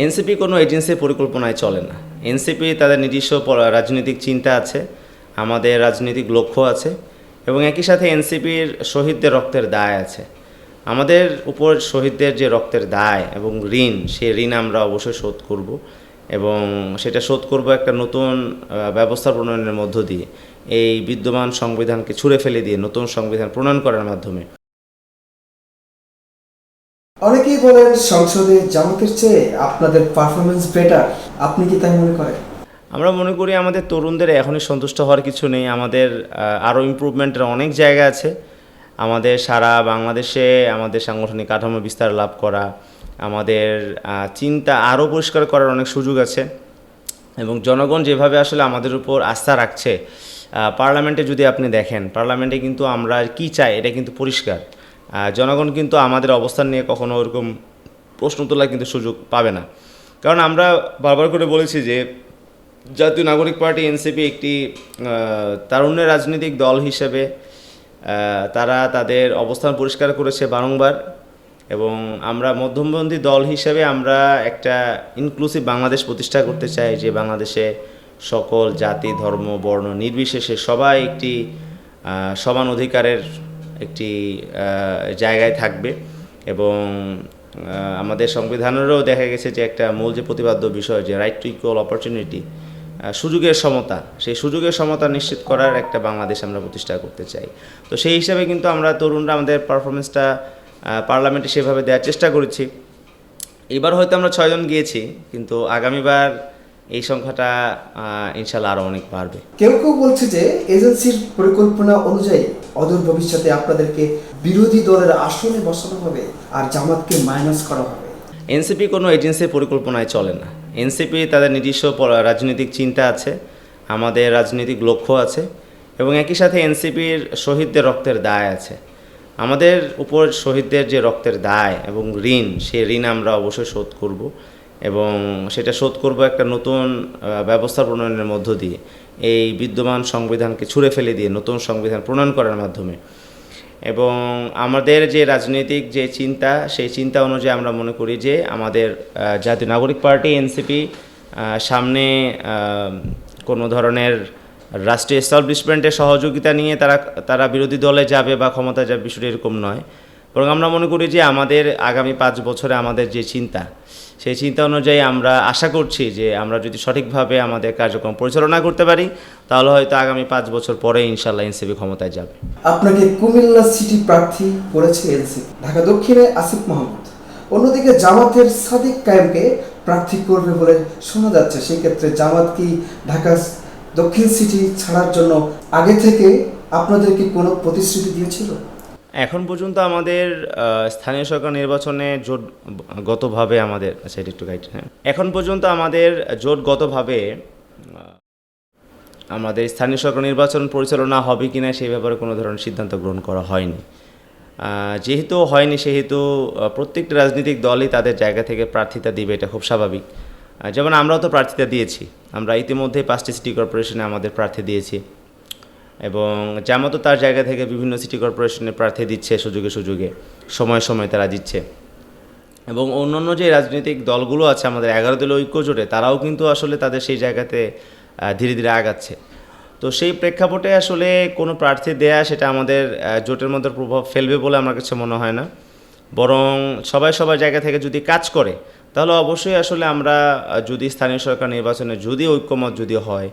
NCP কোনো এজেন্সির পরিকল্পনায় চলে না। এনসিপি তাদের নিজস্ব রাজনৈতিক চিন্তা আছে, আমাদের রাজনৈতিক লক্ষ্য আছে, এবং একই সাথে এনসিপির শহীদদের রক্তের দায় আছে। আমাদের উপর শহীদদের যে রক্তের দায় এবং ঋণ, সেই ঋণ আমরা অবশ্যই শোধ করব, এবং সেটা শোধ করব একটা নতুন ব্যবস্থা প্রণয়নের মধ্য দিয়ে, এই বিদ্যমান সংবিধানকে ছুঁড়ে ফেলে দিয়ে নতুন সংবিধান প্রণয়ন করার মাধ্যমে। অনেকেই বলেন সংসদে জামাতের চেয়ে আপনাদের পারফরমেন্স বেটার, আপনি কি তাই মনে করেন? আমরা মনে করি আমাদের তরুণদের এখনই সন্তুষ্ট হওয়ার কিছু নেই, আমাদের আরও ইমপ্রুভমেন্টের অনেক জায়গা আছে। আমাদের সারা বাংলাদেশে আমাদের সাংগঠনিক কাঠামো বিস্তার লাভ করা, আমাদের চিন্তা আরও পরিষ্কার করার অনেক সুযোগ আছে, এবং জনগণ যেভাবে আসলে আমাদের উপর আস্থা রাখছে, পার্লামেন্টে যদি আপনি দেখেন, পার্লামেন্টে কিন্তু আমরা কি চাই এটা কিন্তু পরিষ্কার। জনগণ কিন্তু আমাদের অবস্থান নিয়ে কখনো ওরকম প্রশ্ন তোলার কিন্তু সুযোগ পাবে না, কারণ আমরা বারবার করে বলেছি যে জাতীয় নাগরিক পার্টি এনসিপি একটি তারুণ্যের রাজনৈতিক দল হিসেবে তারা তাদের অবস্থান পরিষ্কার করেছে বারংবার, এবং আমরা মধ্যমপন্থী দল হিসেবে আমরা একটা ইনক্লুসিভ বাংলাদেশ প্রতিষ্ঠা করতে চাই, যে বাংলাদেশে সকল জাতি ধর্ম বর্ণ নির্বিশেষে সবাই একটি সমান অধিকারের একটি জায়গায় থাকবে। এবং আমাদের সংবিধানেরও দেখা গেছে যে একটা মূল যে প্রতিপাদ্য বিষয়, যে রাইট টু ইকুয়াল অপরচুনিটি, সুযোগের সমতা, সেই সুযোগের সমতা নিশ্চিত করার একটা বাংলাদেশ আমরা প্রতিষ্ঠা করতে চাই। তো সেই হিসাবে কিন্তু আমরা তরুণরা আমাদের পারফরমেন্সটা পার্লামেন্টে সেভাবে দেওয়ার চেষ্টা করেছি। এবার হয়তো আমরা 6 জন গিয়েছি, কিন্তু আগামীবার এই সংখ্যাটা ইনশাল্লাহ আরও অনেক বাড়বে। কেউ কেউ বলছে যে এজেন্সির পরিকল্পনা অনুযায়ী অদূর ভবিষ্যতে আপনাদেরকে বিরোধী দলের আসনে বসানো হবে আর জামাতকে মাইনাস করা হবে। এনসিপি কোনো এজেন্সির পরিকল্পনায় চলে না। এনসিপি তাদের নিজস্ব রাজনৈতিক চিন্তা আছে, আমাদের রাজনৈতিক লক্ষ্য আছে, এবং একই সাথে এনসিপির শহীদদের রক্তের দায় আছে। আমাদের উপর শহীদদের যে রক্তের দায় এবং ঋণ, সেই ঋণ আমরা অবশ্যই শোধ করব, এবং সেটা শোধ করব একটা নতুন ব্যবস্থা প্রণয়নের মধ্য দিয়ে, এই বিদ্যমান সংবিধানকে ছুঁড়ে ফেলে দিয়ে নতুন সংবিধান প্রণয়ন করার মাধ্যমে। এবং আমাদের যে রাজনৈতিক যে চিন্তা, সেই চিন্তা অনুযায়ী আমরা মনে করি যে আমাদের জাতীয় নাগরিক পার্টি এনসিপি সামনে কোনো ধরনের রাষ্ট্রীয় এস্টাবলিশমেন্টের সহযোগিতা নিয়ে তারা বিরোধী দলে যাবে বা ক্ষমতায় যাবে, বিষয়টা এরকম নয়। বরং আমরা মনে করি যে আমাদের আগামী 5 বছরে আমাদের যে চিন্তা, সেই চিন্তা অনুযায়ী আমরা আশা করছি যে আমরা যদি সঠিকভাবে আমাদের কার্যক্রম পরিচালনা করতে পারি, তাহলে হয়তো আগামী 5 বছর পরে ইনশাল্লাহ এনসিপি ক্ষমতায় যাবে। আপনাকে কুমিল্লা সিটি প্রার্থী করেছে এনসিপি, ঢাকা দক্ষিণে আসিফ মাহমুদ, অন্যদিকে জামাতের সাদিক কায়েমকে প্রার্থী করবে বলে শোনা যাচ্ছে। সেই ক্ষেত্রে জামাত কি ঢাকা দক্ষিণ সিটি ছাড়ার জন্য আগে থেকে আপনাদেরকে কোনো প্রতিশ্রুতি দিয়েছিল? এখন পর্যন্ত আমাদের স্থানীয় সরকার নির্বাচনে জোটগতভাবে আমাদের এটা একটু গাইড, হ্যাঁ, এখন পর্যন্ত আমাদের জোটগতভাবে আমাদের স্থানীয় সরকার নির্বাচন পরিচালনা হবে কিনা সেই ব্যাপারে কোনো ধরনের সিদ্ধান্ত গ্রহণ করা হয়নি। যেহেতু হয়নি, সেহেতু প্রত্যেকটা রাজনৈতিক দলই তাদের জায়গা থেকে প্রার্থিতা দিবে, এটা খুব স্বাভাবিক। যেমন আমরাও তো প্রার্থিতা দিয়েছি, আমরা ইতিমধ্যে 5টি সিটি কর্পোরেশনে আমাদের প্রার্থী দিয়েছি, এবং জামাতও তার জায়গা থেকে বিভিন্ন সিটি কর্পোরেশনে প্রার্থী দিচ্ছে, সুযোগে সুযোগে সময়ে সময়ে তারা দিচ্ছে। এবং অন্যান্য যে রাজনৈতিক দলগুলো আছে আমাদের 11 দলীয় ঐক্য জোটে, তারাও কিন্তু আসলে তাদের সেই জায়গাতে ধীরে ধীরে আগাচ্ছে। তো সেই প্রেক্ষাপটে আসলে কোনো প্রার্থী দেয়া সেটা আমাদের জোটের মধ্যে প্রভাব ফেলবে বলে আমার কাছে মনে হয় না। বরং সবাই সবার জায়গা থেকে যদি কাজ করে, তাহলে অবশ্যই আসলে আমরা যদি স্থানীয় সরকার নির্বাচনে যদি ঐক্যমত যদি হয়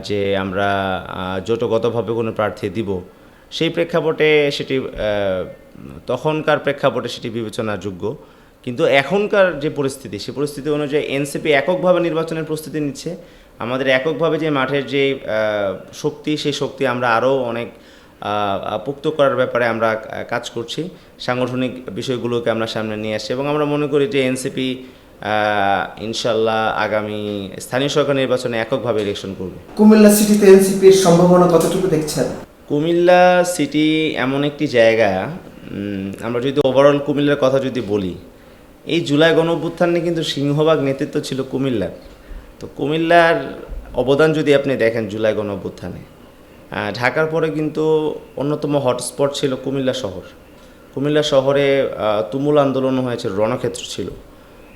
যে আমরা জোটগতভাবে কোনো প্রার্থী দিব, সেই প্রেক্ষাপটে সেটি তখনকার প্রেক্ষাপটে সেটি বিবেচনাযোগ্য। কিন্তু এখনকার যে পরিস্থিতি, সেই পরিস্থিতি অনুযায়ী এনসিপি এককভাবে নির্বাচনের প্রস্তুতি নিচ্ছে। আমাদের এককভাবে যে মাঠের যে শক্তি, সেই শক্তি আমরা আরও অনেক পোক্ত করার ব্যাপারে আমরা কাজ করছি। সাংগঠনিক বিষয়গুলোকে আমরা সামনে নিয়ে আসছি, এবং আমরা মনে করি যে এনসিপি ইনশাল্লাহ আগামী স্থানীয় সরকার নির্বাচনে এককভাবে ইলেকশন করবে। কুমিল্লা সিটিতে এনসিপির সম্ভাবনা কতটুকু দেখছেন? কুমিল্লা সিটি এমন একটি জায়গা, আমরা যদি ওভারঅল কুমিল্লার কথা যদি বলি, এই জুলাই গণঅভ্যুত্থানে কিন্তু সিংহভাগ নেতৃত্ব ছিল কুমিল্লার। তো কুমিল্লার অবদান যদি আপনি দেখেন জুলাই গণঅভ্যুত্থানে, ঢাকার পরে কিন্তু অন্যতম হটস্পট ছিল কুমিল্লা শহর। কুমিল্লা শহরে তুমুল আন্দোলন হয়েছে, রণক্ষেত্র ছিল।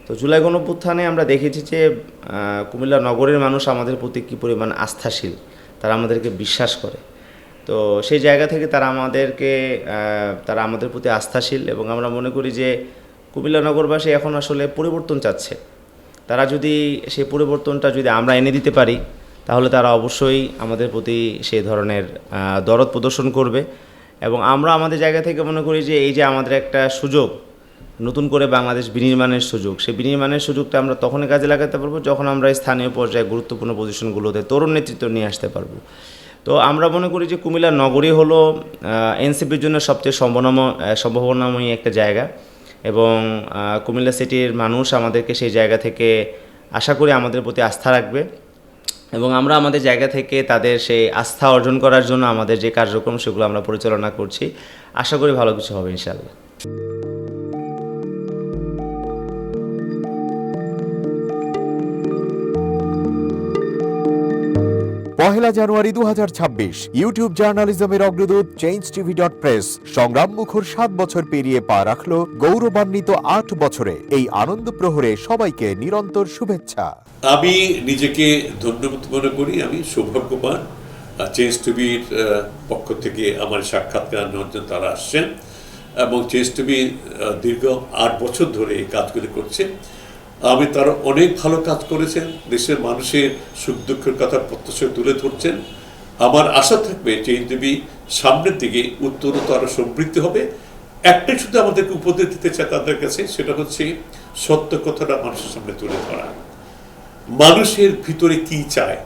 তো জুলাই গণঅভ্যুত্থানে আমরা দেখেছি যে কুমিল্লা নগরের মানুষ আমাদের প্রতি কী পরিমাণ আস্থাশীল, তারা আমাদেরকে বিশ্বাস করে। তো সেই জায়গা থেকে তারা আমাদের প্রতি আস্থাশীল, এবং আমরা মনে করি যে কুমিল্লা নগরবাসী এখন আসলে পরিবর্তন চাচ্ছে। তারা যদি সেই পরিবর্তনটা যদি আমরা এনে দিতে পারি, তাহলে তারা অবশ্যই আমাদের প্রতি সেই ধরনের দরদ প্রদর্শন করবে। এবং আমরা আমাদের জায়গা থেকে মনে করি যে এই যে আমাদের একটা সুযোগ, নতুন করে বাংলাদেশ বিনির্মাণের সুযোগ, সেই বিনির্মাণের সুযোগটা আমরা তখনই কাজে লাগাতে পারবো যখন আমরা স্থানীয় পর্যায়ে গুরুত্বপূর্ণ পজিশনগুলোতে তরুণ নেতৃত্ব নিয়ে আসতে পারবো। তো আমরা মনে করি যে কুমিল্লা নগরী হলো এনসিপির জন্য সবচেয়ে সম্ভাবনাময়ী একটা জায়গা, এবং কুমিল্লা সিটির মানুষ আমাদেরকে সেই জায়গা থেকে আশা করি আমাদের প্রতি আস্থা রাখবে, এবং আমরা আমাদের জায়গা থেকে তাদের সেই আস্থা অর্জন করার জন্য আমাদের যে কার্যক্রম সেগুলো আমরা পরিচালনা করছি। আশা করি ভালো কিছু হবে ইনশাআল্লাহ। পহেলা জানুয়ারি 2026 ইউটিউব জার্নালিজমের অগ্রদূত changeTV.press সংগ্রাম মুখর 7 বছর পেরিয়ে পা রাখলো গৌরবান্বিত 8 বছরে। এই আনন্দ প্রহরে সবাইকে নিরন্তর শুভেচ্ছা। আমি নিজেকে ধন্যবাদ মনে করি, আমি সৌভাগ্যবান চেঞ্জ টিভির পক্ষ থেকে আমার সাক্ষাৎকার নেওয়ার জন্য তারা আসছেন, এবং চেঞ্জ টিভি দীর্ঘ 8 বছর ধরে এই কাজগুলি করছে। আমি তারা অনেক ভালো কাজ করেছেন, দেশের মানুষের সুখ দুঃখের কথা প্রত্যক্ষ তুলে ধরছেন। আমার আশা থাকবে চেঞ্জ টিভি সামনের দিকে উত্তরোত্তর আরও সমৃদ্ধ হবে। একটাই শুধু আমাদেরকে উপদেশ দিতে চায় তাদের কাছে, সেটা হচ্ছে সত্য কথাটা মানুষের সামনে তুলে ধরা, মানুষের ভিতরে কি চায়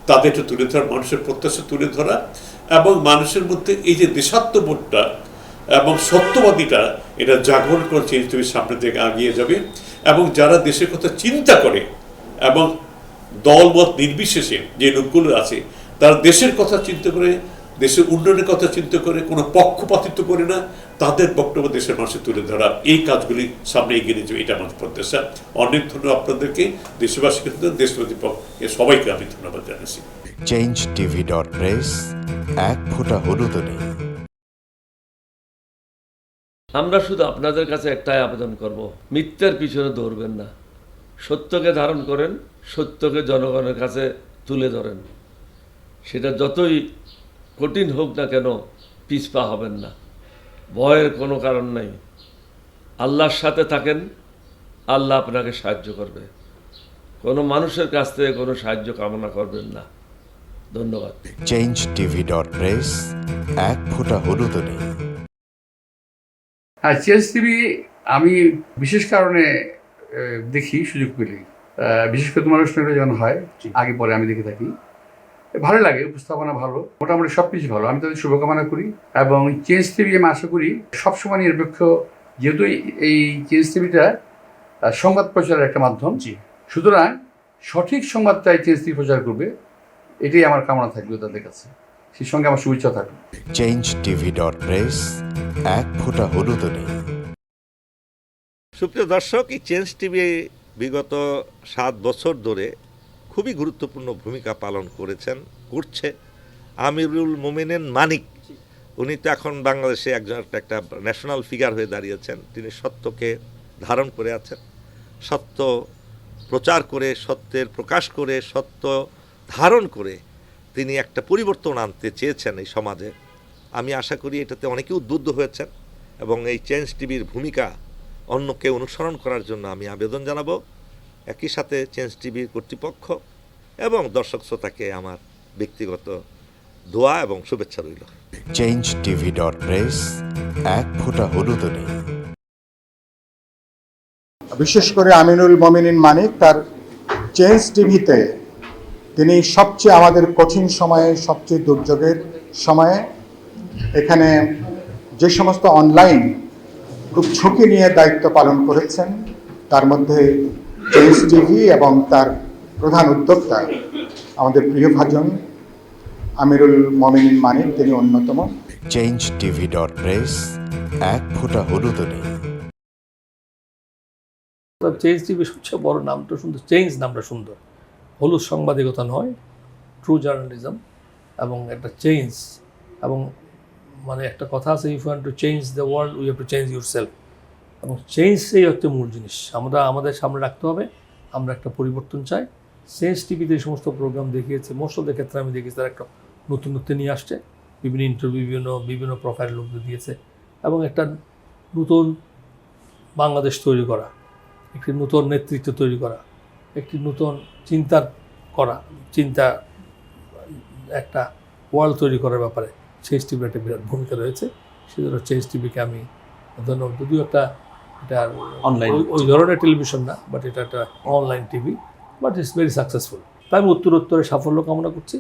তাদেরটা তুলে ধরা, মানুষের প্রত্যাশা তুলে ধরা, এবং মানুষের মধ্যে এই যে দেশাত্মবোধটা এবং সত্যবাদীটা এটা জাগরণ করে চেঞ্জ টিভির সামনে থেকে এগিয়ে যাবে। এবং যারা দেশের কথা চিন্তা করে এবং দলমত নির্বিশেষে যে লোকগুলো আছে তারা দেশের কথা চিন্তা করে, দেশের উন্নয়নের কথা চিন্তা করে, কোনো পক্ষপাতিত্ব করে না, তাদের বক্তব্য দেশের মানুষের তুলে ধরা, এই কাজগুলি সামনে এগিয়ে নিয়ে যাবে, এটা আমাদের প্রত্যাশা। অনেক ধন্যবাদ আপনাদেরকে, দেশবাসীকে, দেশবাসী পক্ষে সবাইকে আমি ধন্যবাদ জানাচ্ছি। changeTV.press এক ফোঁটা হলুদ নেই। আমরা শুধু আপনাদের কাছে একটাই আবেদন করব, মিথ্যার পিছনে দৌড়বেন না, সত্যকে ধারণ করেন, সত্যকে জনগণের কাছে তুলে ধরেন। সেটা যতই কঠিন হোক না কেন পিছপা হবেন না, ভয়ের কোনো কারণ নেই। আল্লাহর সাথে থাকেন, আল্লাহ আপনাকে সাহায্য করবে। কোনো মানুষের কাছ থেকে কোনো সাহায্য কামনা করবেন না। ধন্যবাদ। changeTV.press এক ফোঁটা হলুদ নেই। হ্যাঁ, চেঞ্জ টিভি আমি বিশেষ কারণে দেখি সুযোগ পেলে, বিশেষ করে তোমার অনুষ্ঠানটা যখন হয় আগে পরে আমি দেখে থাকি, ভালো লাগে, উপস্থাপনা ভালো, মোটামুটি সব কিছু ভালো। আমি তাদের শুভকামনা করি, এবং চেঞ্জ টিভি আমি আশা করি সবসময় নিরপেক্ষ, যেহেতু এই চেঞ্জ টিভিটা সংবাদ প্রচারের একটা মাধ্যম, সুতরাং সঠিক সংবাদটাই চেঞ্জ টিভি প্রচার করবে, এটাই আমার কামনা থাকবে তাদের কাছে, সেই সঙ্গে আমার শুভেচ্ছা থাকবে। changeTV.press এক ফোঁটা হলুদ নেই। সুপ্রিয় দর্শক, এই চেঞ্জ টিভি বিগত 7 বছর ধরে খুবই গুরুত্বপূর্ণ ভূমিকা পালন করছে আমিরুল মোমিনিন মানিক। উনি তো এখন বাংলাদেশে একটা ন্যাশনাল ফিগার হয়ে দাঁড়িয়েছেন। তিনি সত্যকে ধারণ করে আছেন, সত্য প্রচার করে, সত্যের প্রকাশ করে, সত্য ধারণ করে তিনি একটা পরিবর্তন আনতে চেয়েছেন এই সমাজে। আমি আশা করি এটাতে অনেকে উদ্বুদ্ধ হয়েছেন, এবং এই চেঞ্জ টিভির ভূমিকা অন্যকে অনুসরণ করার জন্য আমি আবেদন জানাবো। একই সাথে চেঞ্জ টিভির কর্তৃপক্ষ এবং দর্শক শ্রোতাকে আমার ব্যক্তিগত দোয়া এবং শুভেচ্ছা রইল। changeTV.press এক ফোঁটা হলুদ নেই। বিশেষ করে আমিনুল মোমিনিন মানিক তার চেঞ্জ টিভিতে তিনি সবচেয়ে আমাদের কঠিন সময়ে, সবচেয়ে দুর্যোগের সময়ে এখানে যে সমস্ত অনলাইন খুব ঝুঁকি নিয়ে দায়িত্ব পালন করেছেন, তার মধ্যে চেঞ্জ টিভি এবং তার প্রধান উদ্যোক্তা আমাদের প্রিয় ভাজন আমিরুল মোমিনিন মানিক, তিনি অন্যতম। changeTV.press এক ফোঁটা হলুদ নেই। চেঞ্জ টিভির সবচেয়ে বড় নামটা সুন্দর, চেঞ্জ নামটা সুন্দর, হলুদ সাংবাদিকতা নয়, ট্রু জার্নালিজম, এবং একটা চেঞ্জ, এবং মানে একটা কথা আছে, if you want to change the world we have to change yourself. এবং চেঞ্জটাই হচ্ছে মূল জিনিস। আমরা আমাদের সামনে রাখতে হবে, আমরা একটা পরিবর্তন চাই। চেঞ্জ টিভিতে এই সমস্ত প্রোগ্রাম দেখিয়েছে, মোস্ট অফ দ্য ক্ষেত্রে আমি দেখেছি তারা একটা নতুনত্ব নিয়ে আসছে, বিভিন্ন ইন্টারভিউ বিভিন্ন প্রোফাইল লোকদের দিয়েছে, এবং একটা নতুন বাংলাদেশ তৈরি করা, একটি নতুন নেতৃত্ব তৈরি করা, একটি নতুন চিন্তা একটা ওয়ার্ল্ড তৈরি করার ব্যাপারে চেঞ্জ টিভির একটা বিরাট ভূমিকা রয়েছে। সেজন্য চেঞ্জ টিভিকে আমি ধন্যবাদ। যদিও এটা অনলাইন ওই ধরনের টেলিভিশন না, বাট এটা একটা online TV, but it's very successful. তাই আমি উত্তরোত্তরে সাফল্য কামনা করছি।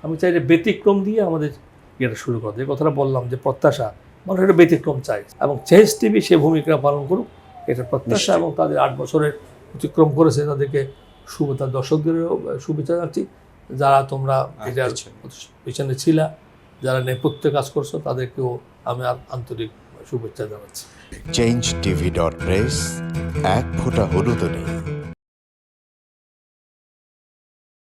আমি চাই যে ব্যতিক্রম দিয়ে আমাদের ইয়েটা শুরু করতে, যে কথাটা বললাম যে প্রত্যাশা, মানুষ একটা ব্যতিক্রম চাই, এবং চেঞ্জ টিভি সে ভূমিকা পালন করুক, এটা প্রত্যাশা। এবং তাদের 8 বছরের অতিক্রম করেছে, তাদেরকে তার দর্শকদেরও শুভেচ্ছা জানাচ্ছি। যারা তোমরা এটার পিছনে ছিলা, যারা নেপথ্যে কাজ করছো, তাদেরকেও আমি আন্তরিক শুভেচ্ছা জানাচ্ছি। changeTV.press, এক ফোঁটা হলুদও নেই।